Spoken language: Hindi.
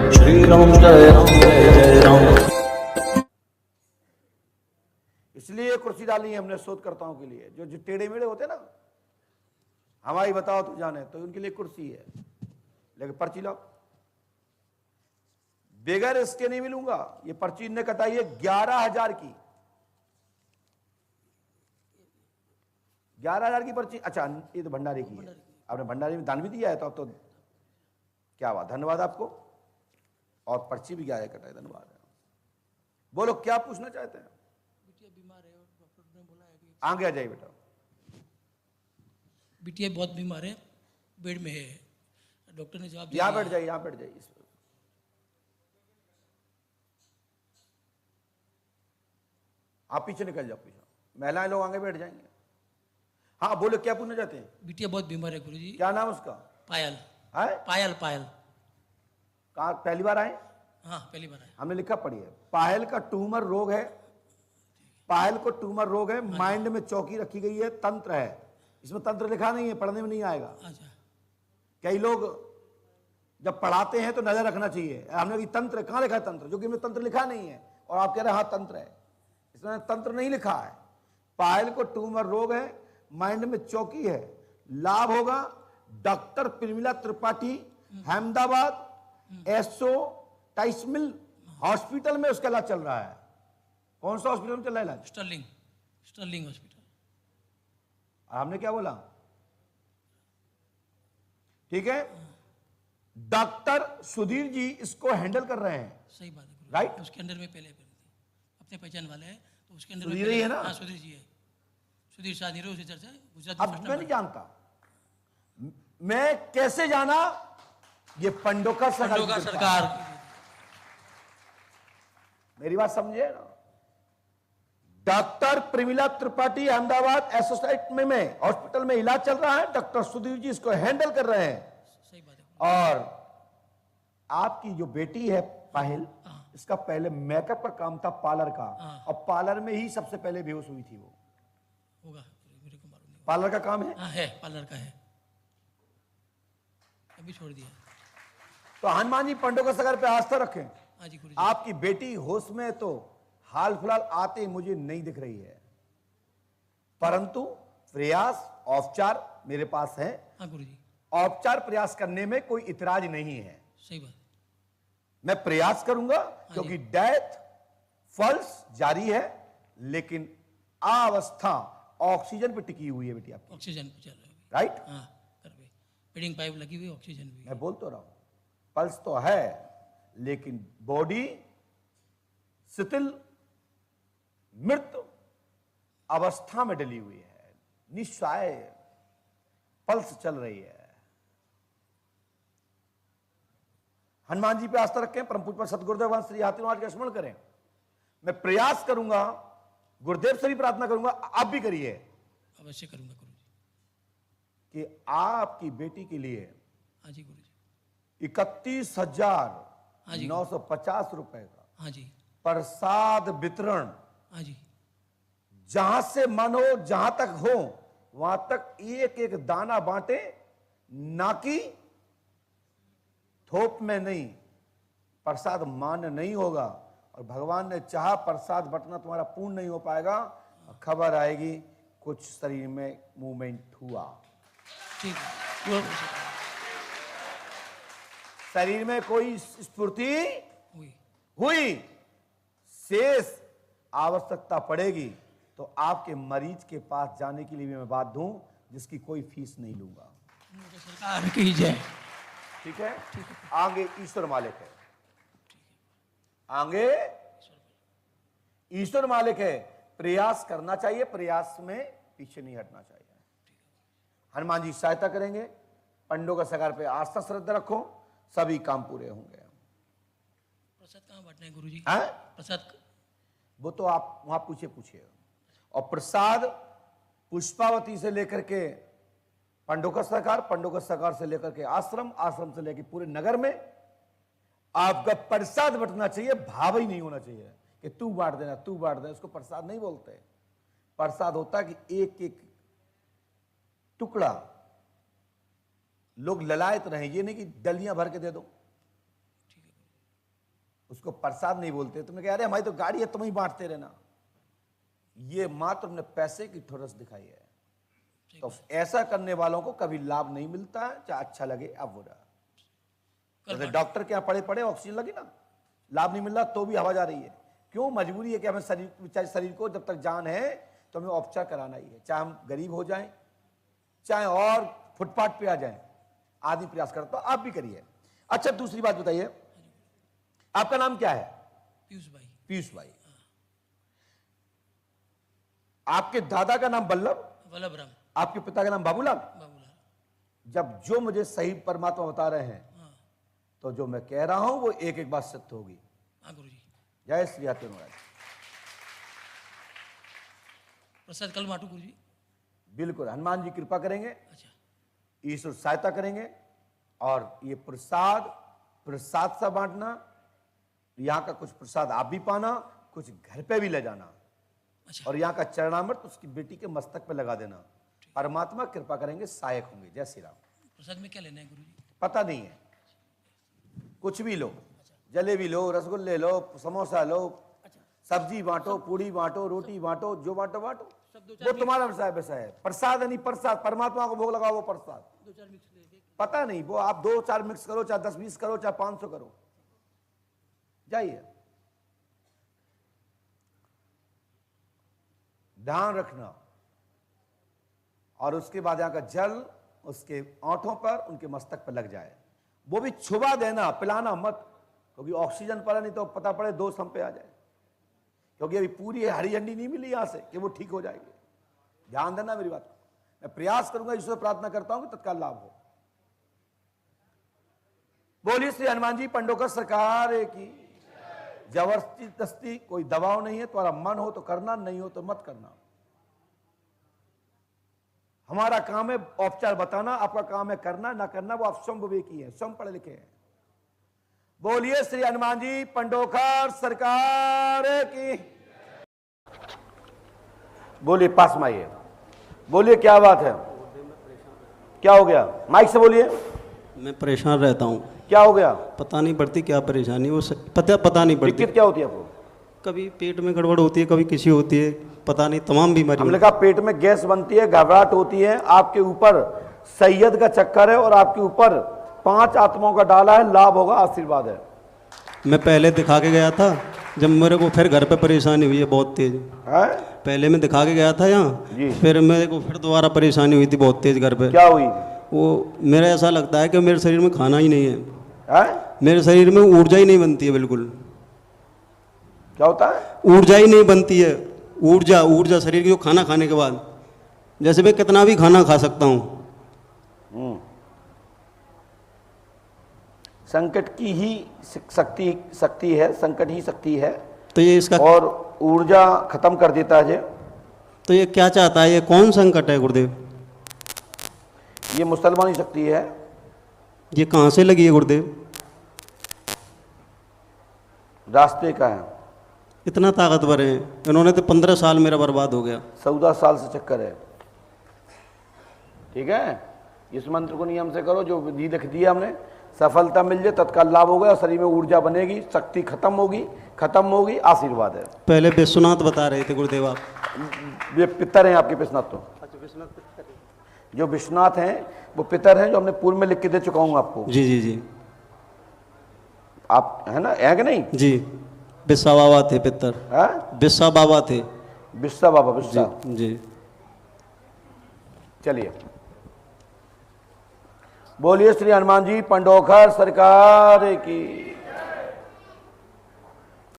श्री राम जय जय राम। इसलिए कुर्सी डाली है हमने शोधकर्ताओं के लिए, जो जो टेढ़े मेढ़े होते हैं ना, हमारी बताओ तो जाने, तो उनके लिए कुर्सी है। लेकिन पर्ची लाओ, बगैर इसके नहीं मिलूंगा। ये पर्ची इनने कटाई है 11,000 की, 11,000 की पर्ची। अच्छा, ये तो भंडारे की है, आपने भंडारे में दान भी दिया है, तो अब तो क्या बात, धन्यवाद आपको। और पर्ची भी 11 कटाई, धन्यवाद। बोलो क्या पूछना चाहते हैं? बिटिया बीमार है और डॉक्टर ने बोला है कि आगे आ जाइए बेटा। बिटिया बहुत बीमार है, बेड में है। डॉक्टर ने जवाब दिया यहां बैठ जाइए, यहां बैठ जाइए। आप पीछे निकल जाओ, पीछे महिलाएं लोग आगे बैठ जाएंगे। हाँ बोलो क्या पूछना चाहते हैं? बिटिया बहुत बीमार है गुरुजी। क्या नाम उसका? पायल। है? पायल पायल। कहाँ पहली बार आए? हाँ पहली बार आया। हमने लिखा पढ़ी है। पायल का ट्यूमर रोग है, पायल को ट्यूमर रोग है, माइंड में चौकी रखी गई है, तंत्र है। इसमें तंत्र लिखा नहीं है, पढ़ने में नहीं आएगा। अच्छा। कई लोग जब पढ़ाते हैं तो नजर रखना चाहिए। हमने कहा तंत्र कहाँ लिखा है? तंत्र, जो कि इसमें तंत्र लिखा नहीं है, और आप कह रहे हैं हाँ तंत्र है। इसमें तंत्र नहीं लिखा है। पायल को ट्यूमर रोग है, माइंड में चौकी है, लाभ होगा। डॉक्टर प्रमिला त्रिपाठी, अहमदाबाद एसओ टाइसमिल हॉस्पिटल में उसका इलाज चल रहा है। कौन सा हॉस्पिटल में चल रहा है इलाज? Sterling, Sterling hospital. और हमने क्या बोला? ठीक है, डॉक्टर सुधीर जी इसको हैंडल कर रहे हैं। सही बात है गुरुजी। राइट? उसके अंदर में पहले अपने पहचान वाले हैं, तो उसके अंदर सुधीर ही है ना? हाँ सुधीर जी है। सुधीर शाह नीरो से चर्चा है गुजरात अब में first मैं नहीं number। जानता, मैं कैसे जाना? ये पंडोका पंडोका सरकार। मेरी बात समझे ना? डॉक्टर प्रमिला त्रिपाठी अहमदाबाद एसोसिएट में हॉस्पिटल में इलाज चल रहा है। डॉक्टर सुधीर जी इसको हैंडल कर रहे हैं। सही बात है। और आपकी जो बेटी है पायल, इसका पहले मेकअप का काम था, पार्लर का, और पार्लर में ही सबसे पहले बेहोश हुई थी वो। होगा, मेरे को मालूम नहीं। पार्लर का काम है। हाँ है, पार्लर का है, अभी छोड़ दिया। तो हनुमान जी पंडोका सागर पे आस्था रखें। हाँ जी गुरुजी। आपकी बेटी होश में तो हाल फिलहाल आते मुझे नहीं दिख रही है, परंतु प्रयास औपचार मेरे पास है। हाँ गुरुजी। औपचार प्रयास करने में कोई इतराज नहीं है। सही बात। मैं प्रयास करूंगा, क्योंकि डेथ फल्स जारी है, लेकिन अवस्था ऑक्सीजन पे टिकी हुई है बेटी आपकी। ऑक्सीजन पे चल रहा है अभी। राइट? हाँ कर पे फीडिंग पाइप लगी हुई है, ऑक्सीजन भी। मैं बोल तो रहा हूं, पल्स तो है, लेकिन बॉडी शिथिल मृत अवस्था में डली हुई है, निस्साय पल्स चल रही है। हनुमान जी पे आस्था रखें, परम पूज्य सतगुरुदेव वंश श्री हाथी महाराज का स्मरण करें। मैं प्रयास करूंगा, गुरुदेव से भी प्रार्थना करूंगा, आप भी करिए अवश्य करूंगा गुरुजी। कि आपकी बेटी के लिए हाँ जी गुरुजी। 31,950 रुपए का हाँ जी। प्रसाद वितरण, हाँ जी। जहां से मन हो, जहां तक हो वहां तक एक एक दाना बांटे, ना कि थोप में नहीं। प्रसाद मान्य नहीं होगा, और भगवान ने चाहा प्रसाद बंटना तुम्हारा पूर्ण नहीं हो पाएगा, और खबर आएगी कुछ शरीर में मूवमेंट हुआ, ठीक है। शरीर में कोई स्फूर्ति हुई। हुई, शेष आवश्यकता पड़ेगी तो आपके मरीज के पास जाने के लिए भी मैं बात दूं, जिसकी कोई फीस नहीं लूंगा। सरकार की जय। ठीक है? आगे ईश्वर मालिक है, आगे ईश्वर मालिक है। प्रयास करना चाहिए, प्रयास में पीछे नहीं हटना चाहिए। हनुमान जी सहायता करेंगे। पंडों का सगार पे आस्था श्रद्धा रखो, सभी काम पूरे होंगे। प्रसाद कहाँ बांटना है गुरुजी? हैं? प्रसाद वो तो आप वहां पूछिए। और प्रसाद पुष्पावती से लेकर के पंडोका सरकार से लेकर के आश्रम, आश्रम से लेकर पूरे नगर में आपका प्रसाद बंटना चाहिए। भाव ही नहीं होना चाहिए कि तू बांट देना, तू बांट देना। उसको प्रसाद नहीं बोलते। प्रसाद होता कि एक एक टुकड़ा लोग ललायत रहे, ये नहीं कि डलियां भर के दे दो। उसको प्रसाद नहीं बोलते। तुमने कहा अरे हमारी तो गाड़ी है, तुम ही बांटते रहना। ये मात्र तुमने पैसे की ठुरस दिखाई है। तो ऐसा करने वालों को कभी लाभ नहीं मिलता है, चाहे अच्छा लगे या बुरा। जैसे डॉक्टर के यहाँ पड़े पड़े ऑक्सीजन लगी ना, लाभ नहीं मिल रहा तो भी हवा जा रही है। क्यों? मजबूरी है कि हमें शरीर को जब तक जान है तो हमें उपचार कराना ही है, चाहे हम गरीब हो जाएं, चाहे और फुटपाथ पे आ जाएं। आदमी प्रयास करता, आप भी करिए। अच्छा, दूसरी बात बताइए, आपका नाम क्या है? पीयूष भाई। पीयूष भाई। आपके दादा का नाम वल्लभ राम। आपके पिता का नाम बाबूलाल। बाबूलाल। जब जो मुझे सही परमात्मा बता रहे हैं, तो जो मैं कह रहा हूं वो एक एक बात सत्य होगी। हाँ गुरु जी। जय श्री हरिहर महाराज। प्रसाद कल बांटू गुरु जी? बिल्कुल, हनुमान जी कृपा करेंगे, अच्छा। ईश्वर सहायता करेंगे। और ये प्रसाद सा बांटना, यहाँ का कुछ प्रसाद आप भी पाना, कुछ घर पे भी ले जाना। अच्छा। और यहाँ का चरणामृत उसकी बेटी के मस्तक पे लगा देना। परमात्मा कृपा करेंगे, सहायक होंगे। जय श्री राम। प्रसाद में क्या लेना है गुरु जी? पता नहीं है, कुछ भी लो, जलेबी लो, रसगुल्ले लो, समोसा लो, सब्जी बांटो, पूड़ी बांटो, रोटी बांटो, जो बांटो बांटो, वो तुम्हारा विषय है। प्रसाद नहीं, प्रसाद परमात्मा को भोग लगाओ, वो प्रसाद। पता नहीं, वो आप 2-4 मिक्स करो, चाहे 10-20 करो, चाहे 500 करो। जाइए, ध्यान रखना। और उसके बाद यहाँ का जल उसके ओंठों पर, उनके मस्तक पर लग जाए। वो भी छुबा देना, पिलाना मत, क्योंकि ऑक्सीजन पर नहीं तो पता पड़े 2 सम पे आ जाए। क्योंकि अभी पूरी हरी झंडी नहीं मिली यहां से कि वो ठीक हो जाएगी। ध्यान देना मेरी बात को। मैं प्रयास करूंगा, ईश्वर प्रार्थना करता हूं कि तत्काल लाभ हो। बोलिए श्री हनुमान जी पंडोकर सरकार की। जबरदस्ती कोई दबाव नहीं है। तुम्हारा मन हो तो करना, नहीं हो तो मत करना। हमारा काम है औपचार बताना, आपका काम है करना ना करना, वो आप स्वयं विवेकी है, स्वयं पढ़े लिखे हैं। बोलिए श्री हनुमान जी पंडोकर सरकार की। बोलिए, पास में आइए, बोलिए क्या बात है, क्या हो गया? माइक से बोलिए। मैं परेशान रहता हूँ। क्या हो गया? पता नहीं पड़ती क्या परेशानी, वो पता नहीं पड़ती। दिक्कत क्या होती है आपको? कभी पेट में गड़बड़ होती है, कभी किसी होती है, पता नहीं, तमाम बीमारी। हमने कहा पेट में गैस बनती है, घबराहट होती है। आपके ऊपर सैयद का चक्कर है और आपके ऊपर 5 आत्माओं का डाला है, लाभ होगा, आशीर्वाद है। मैं पहले दिखा के गया था, जब मेरे को फिर घर पे परेशानी हुई है बहुत तेज है? पहले मैं दिखा के गया था यहाँ, फिर मेरे को फिर दोबारा परेशानी हुई थी बहुत तेज घर पे। क्या हुई? वो मेरा ऐसा लगता है कि मेरे शरीर में खाना ही नहीं है, मेरे शरीर में ऊर्जा ही नहीं बनती है बिल्कुल। क्या होता है? ऊर्जा ही नहीं बनती है। ऊर्जा शरीर की, जो खाना खाने के बाद, जैसे मैं कितना भी खाना खा सकता हूँ। संकट की ही शक्ति है, संकट ही शक्ति है। तो ये इसका, और ऊर्जा खत्म कर देता है। तो ये क्या चाहता है? ये कौन संकट है गुरुदेव? ये मुसलमानी शक्ति है। ये कहाँ से लगी है गुरुदेव? रास्ते का है। इतना ताकतवर है इन्होंने, तो 15 साल मेरा बर्बाद हो गया। 14 साल से चक्कर है। ठीक है, इस मंत्र को नियम से करो, जो विधि लिख दिया हमने, सफलता मिल जाए, तत्काल लाभ होगा, शरीर में ऊर्जा बनेगी, शक्ति खत्म होगी, आशीर्वाद है। पहले विश्वनाथ बता रहे थे गुरुदेव आप। ये पितर हैं आपके विश्वनाथ। तो जो विश्वनाथ हैं वो पितर हैं, जो हमने पूर्व में लिख के दे चुका हूं आपको। जी। आप है ना, है कि नहीं? जी, बिस्सा बाबा थे पितर। बिस्सा बाबा थे। बिस्सा बाबा, बिस्सा जी। चलिए, बोलिए श्री हनुमान जी पंडोकर सरकार की।